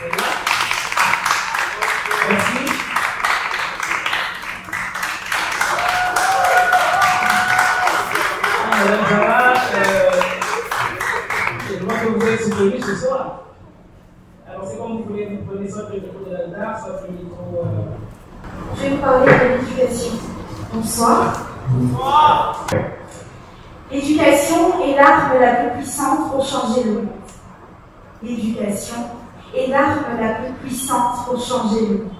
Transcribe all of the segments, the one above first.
Merci. Madame Zara, je vois que vous êtes soutenue ce soir. Alors c'est comme vous voulez, vous prenez soit le micro de l'altar, soit le micro... Je vais vous parler de l'éducation. Bonsoir. Bonsoir. L'éducation est l'arme la plus puissante pour changer le monde. L'éducation est l'arme la plus puissante pour changer le monde.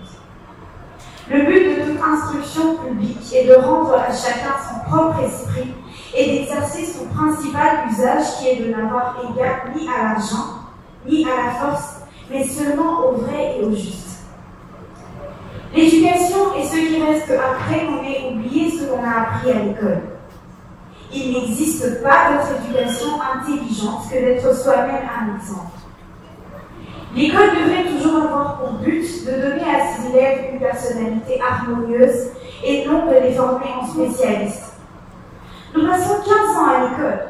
Le but de toute instruction publique est de rendre à chacun son propre esprit et d'exercer son principal usage qui est de n'avoir égard ni à l'argent, ni à la force, mais seulement au vrai et au juste. L'éducation est ce qui reste après qu'on ait oublié ce qu'on a appris à l'école. Il n'existe pas d'autre éducation intelligente que d'être soi-même un exemple. L'école devrait toujours avoir pour but de donner à ses élèves une personnalité harmonieuse et non de les former en spécialistes. Nous passons 15 ans à l'école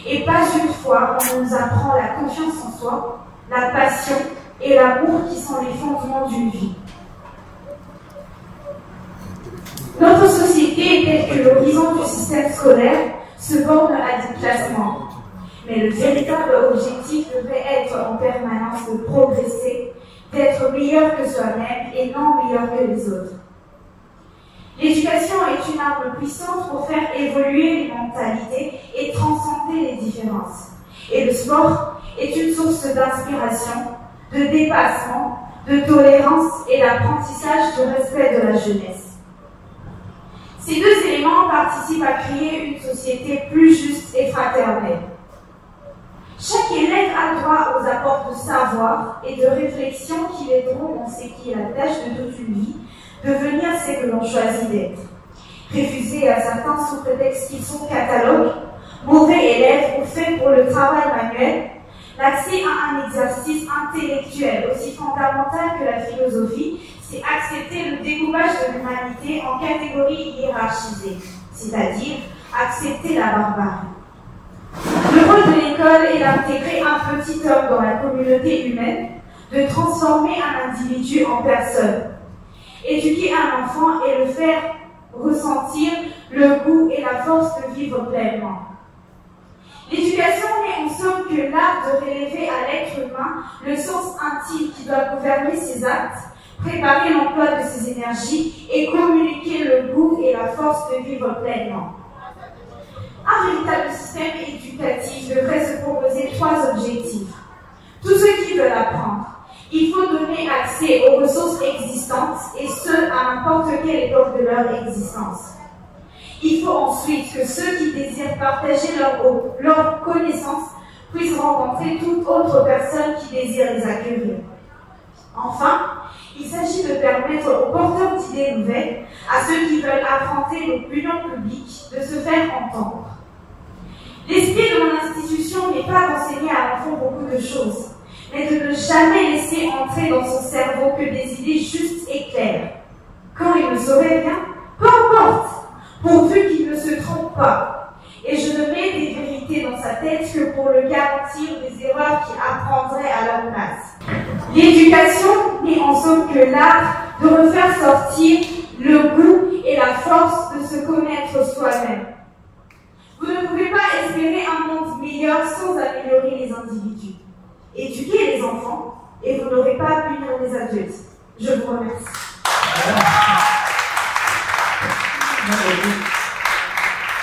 et pas une fois on nous apprend la confiance en soi, la passion et l'amour qui sont les fondements d'une vie. Notre société est telle que l'horizon du système scolaire se borne à des classements. Mais le véritable objectif devrait être en permanence de progresser, d'être meilleur que soi-même et non meilleur que les autres. L'éducation est une arme puissante pour faire évoluer les mentalités et transcender les différences. Et le sport est une source d'inspiration, de dépassement, de tolérance et d'apprentissage du respect de la jeunesse. Ces deux éléments participent à créer une société plus juste et fraternelle. Chaque élève a droit aux apports de savoir et de réflexion qui l'aideront dans ce qui est la tâche de toute une vie, devenir ce que l'on choisit d'être. Refusés à certains sous prétexte qu'ils sont catalogues, mauvais élèves ou faits pour le travail manuel, l'accès à un exercice intellectuel aussi fondamental que la philosophie, c'est accepter le découpage de l'humanité en catégories hiérarchisées, c'est-à-dire accepter la barbarie. Le rôle de l'école est d'intégrer un petit homme dans la communauté humaine, de transformer un individu en personne. Éduquer un enfant et le faire ressentir le goût et la force de vivre pleinement. L'éducation n'est en somme que l'art de révéler à l'être humain le sens intime qui doit gouverner ses actes, préparer l'emploi de ses énergies et communiquer le goût et la force de vivre pleinement. Un véritable système éducatif devrait se proposer 3 objectifs. Tous ceux qui veulent apprendre, il faut donner accès aux ressources existantes et ce, à n'importe quelle époque de leur existence. Il faut ensuite que ceux qui désirent partager leur connaissance puissent rencontrer toute autre personne qui désire les accueillir. Enfin, il s'agit de permettre aux porteurs d'idées nouvelles, à ceux qui veulent affronter l'opinion publique, de se faire entendre. L'esprit de mon institution n'est pas d'enseigner à l'enfant beaucoup de choses, mais de ne jamais laisser entrer dans son cerveau que des idées justes et claires. Quand il ne saurait rien, peu importe, pourvu qu'il ne se trompe pas. Et je ne mets des vérités dans sa tête que pour le garantir des erreurs qu'il apprendrait à leur place. L'éducation n'est en somme que l'art de refaire sortir le goût et la force de se connaître soi-même. Vous ne pouvez pas espérer un monde meilleur sans améliorer les individus. Éduquez les enfants et vous n'aurez pas à punir les adultes. Je vous remercie.